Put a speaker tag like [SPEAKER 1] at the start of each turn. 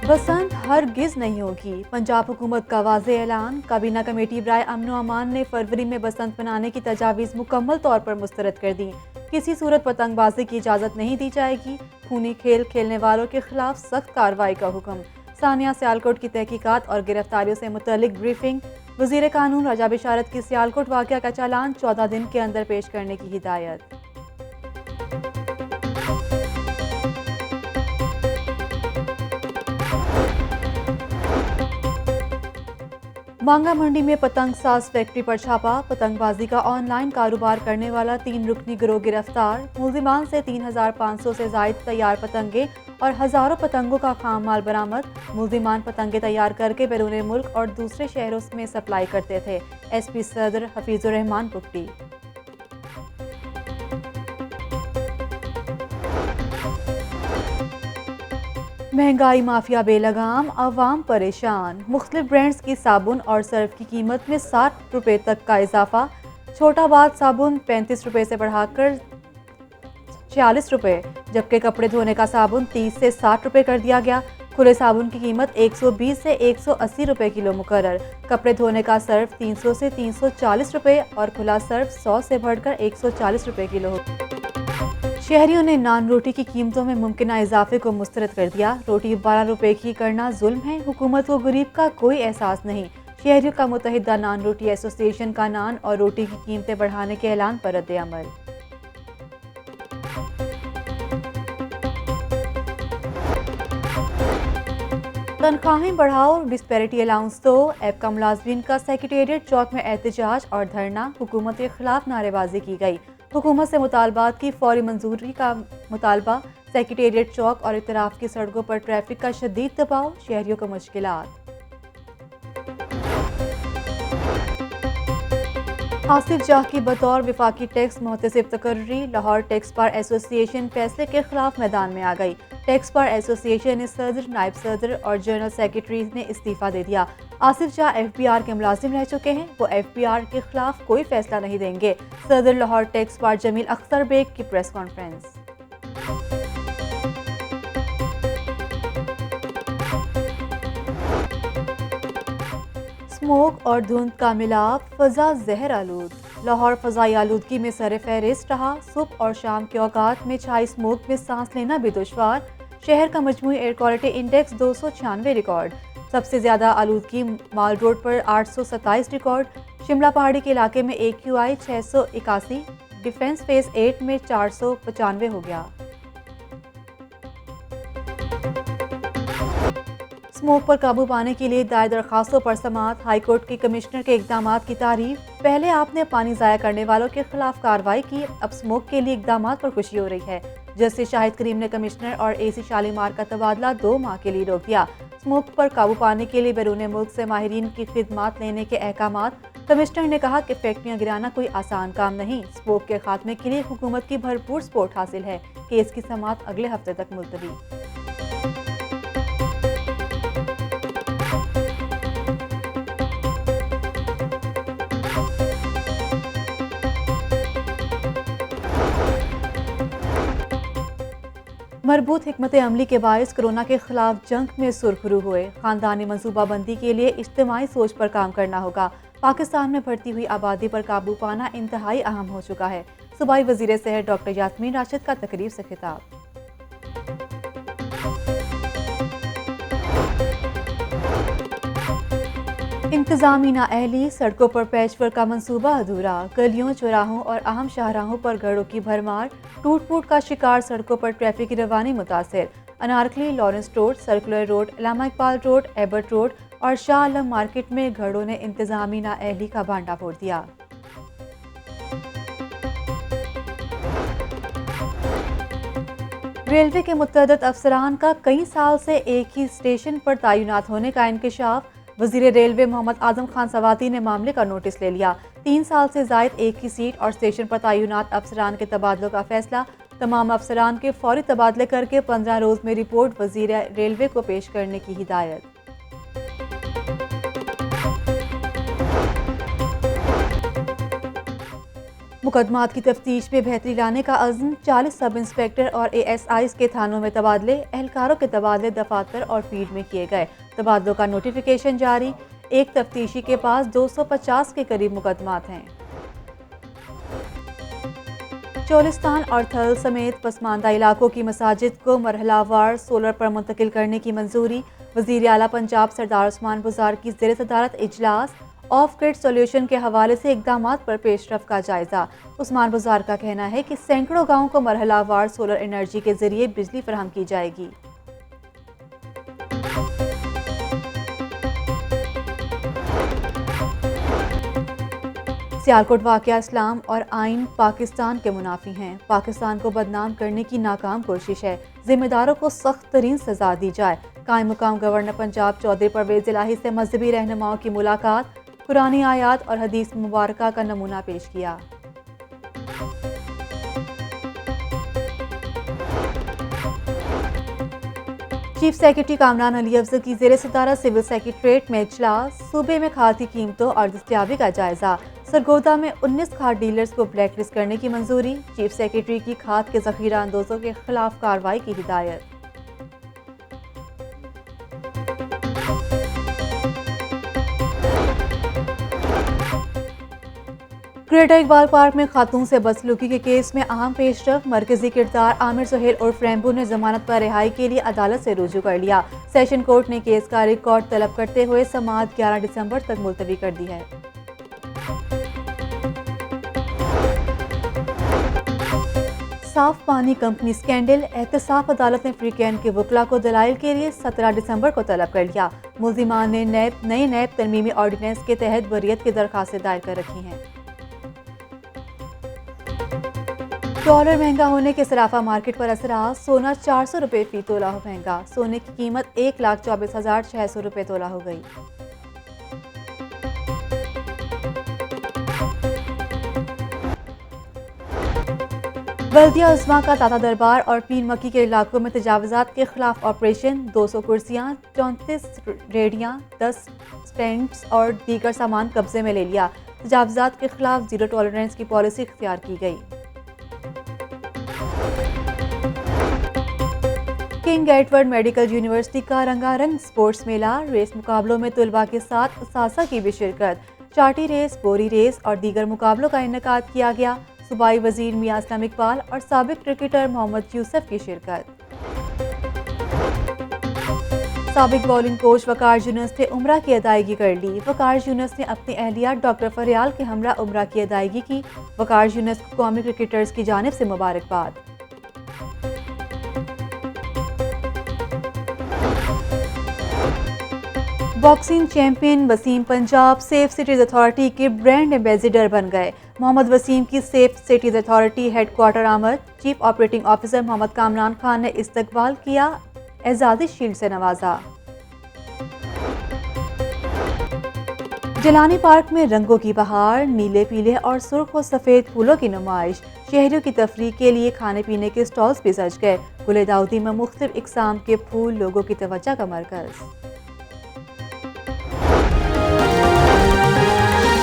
[SPEAKER 1] बसंत हरगिज नहीं होगी। पंजाब हुकूमत का वाज़ेह ऐलान। काबीना कमेटी बराए अमन व अमान ने फरवरी में बसंत मनाने की तजावीज़ मुकम्मल तौर पर मुस्तरद कर दी। किसी सूरत पतंगबाजी की इजाज़त नहीं दी जाएगी। खूनी खेल खेलने वालों के खिलाफ सख्त कार्रवाई का हुक्म। सानिया सियालकोट की तहकीकात और गिरफ्तारियों से मुतल्लिक ब्रीफिंग। वज़ीर कानून राजा बिशारत की सियालकोट वाक़या का चालान 14 दिन के अंदर पेश करने की हिदायत। मांगा मंडी में पतंग साज फैक्ट्री पर छापा। पतंगबाजी का ऑनलाइन कारोबार करने वाला 3 रुकनी गिरोह गिरफ्तार। मुलजिमान से 3500 से जायद तैयार पतंगे और हजारों पतंगों का खाम माल बरामद। मुलजिमान पतंगे तैयार करके बैरून मुल्क और दूसरे शहरों में सप्लाई करते थे। SP सदर हफीजुर रहमान पुट्टी। महंगाई माफिया बेलगाम, अवाम परेशान। मुख्तलिफ ब्रांड्स की साबुन और सर्फ की कीमत में 60 रुपये तक का इजाफा। छोटा बात साबुन 35 रुपये से बढ़ाकर 46 रुपये, जबकि कपड़े धोने का साबुन 30 से 60 रुपये कर दिया गया। खुले साबुन की कीमत 120 से 180 रुपये किलो मुकर्रर। कपड़े धोने का सर्फ 300 से 340 रुपये और खुला सर्फ 100 से बढ़कर 140 रुपये किलो हो। शहरियों ने नान रोटी की कीमतों में मुमकिन इजाफे को मुस्तरद कर दिया। रोटी 12 रुपए की करना जुल्म है, हुकूमत को गरीब का कोई एहसास नहीं। शहरियों का मुत्तहिदा नान रोटी एसोसिएशन का नान और रोटी की कीमतें बढ़ाने के ऐलान पर रद्द अमल। तनख्वाहें बढ़ाओ, डिस्पैरिटी अलाउंस दो। ऐप का मुलाजमीन का सेक्रेटेरिएट चौक में एहतजाज और धरना। हुकूमत के खिलाफ नारेबाजी की गई। हुकूमत से मुतालबात की फौरी मंजूरी का मुतालबा। सेक्रेटेरिएट चौक और इतराफ की सड़कों पर ट्रैफिक का शदीद दबाव। शहरियों को मुश्किलात। आसिफ जाह की बतौर विफाकी टैक्स मुहतसिब तकर्री। लाहौर टैक्स बार एसोसिएशन फैसले के खिलाफ मैदान में आ गई। टैक्स बार एसोसिएशन ने सदर, नायब सदर और जनरल सेक्रेटरी ने इस्तीफा दे दिया। आसिफ जाह FBR के मुलाजिम रह चुके हैं, वो FBR के खिलाफ कोई फैसला नहीं देंगे। सदर लाहौर टैक्स बार जमील अख्तर बेग की प्रेस कॉन्फ्रेंस। स्मोक और धुंध का मिलाप, फजा जहर आलूद। लाहौर फजाई आलूदगी में सर फहरिस्त रहा। सुबह और शाम के औकात में छाई स्मोक में सांस लेना भी दुश्वार। शहर का मजमूई एयर क्वालिटी इंडेक्स 296 रिकॉर्ड। सबसे ज्यादा आलूदगी माल रोड पर 827 रिकॉर्ड। शिमला पहाड़ी के इलाके में AQI 681। डिफेंस फेज 8 में 495 हो गया। स्मोक पर काबू पाने के लिए दायर दरखास्तों पर समाअत। हाईकोर्ट के कमिश्नर के इकदाम की तारीफ। पहले आपने पानी ज़ाया करने वालों के खिलाफ कार्रवाई की, अब स्मोक के लिए इकदाम पर खुशी हो रही है। जस्टिस शाहिद करीम ने कमिश्नर और AC शालीमार का तबादला 2 माह के लिए रोक दिया। स्मोक पर काबू पाने के लिए बैरून मुल्क से माहिरीन की खिदमात लेने के अहकामात। कमिश्नर ने कहा कि फैक्ट्रियां गिराना कोई आसान काम नहीं। स्मोक के खात्मे के लिए हुकूमत की भरपूर सपोर्ट हासिल है। केस की समाअत अगले हफ्ते तक मुलतवी। मरबूत हिकमत अमली के बायस कोरोना के खिलाफ जंग में सुरखरू हुए। खानदानी मनसूबाबंदी के लिए इज्तिमाई सोच पर काम करना होगा। पाकिस्तान में बढ़ती हुई आबादी पर काबू पाना इंतहाई अहम हो चुका है। सूबाई वजीर सेहत डॉक्टर यास्मीन राशिद का तकरीर से खिताब। इंतजामी नाअहली, सड़कों पर पैचवर्क का मंसूबा अधूरा। गलियों, चौराहों और अहम शाहराहों पर घरों की भरमार। टूट फूट का शिकार सड़कों पर ट्रैफिक की रवानी मुतासिर। Anarkali, Lawrence road, circular road, Allama Iqbal road, Abbott road और शाह आलम मार्केट में घरों ने इंतजामी नाअहली का भांडा फोड़ दिया। रेलवे के मुतअद्दिद अफसरान का कई साल से एक ही स्टेशन पर तैनात होने का इंकशाफ। वजीर रेलवे मोहम्मद आजम खान सवाती ने मामले का नोटिस ले लिया। 3 साल से जायद एक ही सीट और स्टेशन पर तैनात अफसरान के तबादलों का फैसला। तमाम अफसरान के फौरी तबादले करके 15 रोज में रिपोर्ट वजीर रेलवे को पेश करने की हिदायत। मुकदमात की तफ्तीश में बेहतरी लाने का अज़्म, 40 सब इंस्पेक्टर और ASIs के थानों में तबादले, एहलकारों के तबादले दफातर और फील्ड में किए गए। तबादलों का नोटिफिकेशन जारी। एक तफ्तीशी के पास 250 के करीब मुकदमात हैं। चोलिस्तान और थल समेत पसमानदा इलाकों की मसाजिद को मरहलावार सोलर पर मुंतकिल करने की मंजूरी। वज़ीर आला पंजाब सरदार उस्मान बुज़ार की ज़ेर सदारत इजलास। ऑफ ग्रिड सोल्यूशन के हवाले से इक़दामात पर पेशरफ का जायजा। उस्मान बुज़ार का कहना है कि सैकड़ों गाँवों को मरहलावार सोलर एनर्जी के जरिए बिजली फराहम की जाएगी। सियालकोट वाक़या इस्लाम और आइन पाकिस्तान के मुनाफी हैं। पाकिस्तान को बदनाम करने की नाकाम कोशिश है। जिम्मेदारों को सख्त तरीन सजा दी जाए। कायम मुकाम गवर्नर पंजाब चौधरी परवेज़ इलाही से मजहबी रहनुमाओं की मुलाकात। कुरानी आयात और हदीस मुबारका का नमूना पेश किया। चीफ सेक्रेटरी कामरान अली अफजल की ज़ेर सदारत सिविल सेक्रेटरीट में इजलास। सूबे में खाद की कीमतों और दस्तयाबी का जायजा। सरगोदा में 19 खाद डीलर्स को ब्लैक लिस्ट करने की मंजूरी। चीफ सेक्रेटरी की खाद के जखीरा अंदोजों के खिलाफ कार्रवाई की हिदायत। ग्रेटर इकबाल पार्क में खातून से बदसलूकी के केस में अहम पेशरफ। मरकजी किरदार आमिर सुहेल और फ्रेम्बू ने जमानत पर रिहाई के लिए अदालत से रुजू कर लिया। सेशन कोर्ट ने केस का रिकॉर्ड तलब करते हुए समाअत 11 दिसंबर तक मुलतवी कर दी है। साफ पानी कंपनी स्कैंडल। एहतसाब अदालत ने फ्रीकैन के वकला को दलाइल के लिए 17 दिसंबर को तलब कर लिया। मुल्जिमान ने नए नैब तरमीमी ऑर्डिनेंस के तहत बरियत की दरखास्तें दायर कर रखी हैं। डॉलर महंगा होने के सराफा मार्केट पर असरात। सोना 400 रुपये फी तोला महंगा। सोने की कीमत 1,24,600 रुपये तोला हो गई। बल्दिया उस्मा का ताता दरबार और पीर मक्की के इलाकों में तजावुज़ात के खिलाफ ऑपरेशन। 200 कुर्सियाँ, 34 रेडियाँ, 10 स्टैंड्स और दीगर सामान कब्जे में ले लिया। तजावुज़ात के खिलाफ जीरो टॉलरेंस की पॉलिसी इख्तियार की गई। किंग एडवर्ड मेडिकल यूनिवर्सिटी का रंगारंग स्पोर्ट्स मेला। रेस मुकाबलों में तुलबा के साथ असासा की भी शिरकत। चाटी रेस, बोरी रेस और दीगर मुकाबलों का इनेकाद किया गया। सूबाई वजीर मियां असलम इकबाल और साबिक क्रिकेटर मोहम्मद यूसुफ की शिरकत। साबिक बॉलिंग कोच वकार यूनुस ने उम्रा की अदायगी कर ली। वकार यूनुस ने अपनी अहलिया डॉक्टर फरियाल के हमरा उम्रा की अदायगी की। वकार यूनुस को कौमी क्रिकेटर्स की जानिब से मुबारकबाद। Boxing champion Waseem Punjab safe cities authority के ब्रांड एम्बेसडर बन गए। मोहम्मद वसीम की सेफ सिटीज अथॉरिटी हेडक्वार्टर आमद। Chief operating officer Mohammad Kamran Khan ने इस्तकबाल किया। एजाज़ी शील्ड से नवाजा। जिलानी पार्क में रंगों की बहार। नीले, पीले और सुर्ख और सफ़ेद फूलों की नुमाइश। शहरियों की तफरीह के लिए खाने पीने के स्टॉल्स भी सज गए। गुले दाऊदी में मुख्तलिफ इकसाम के फूल लोगों की तवज्जो का मरकज।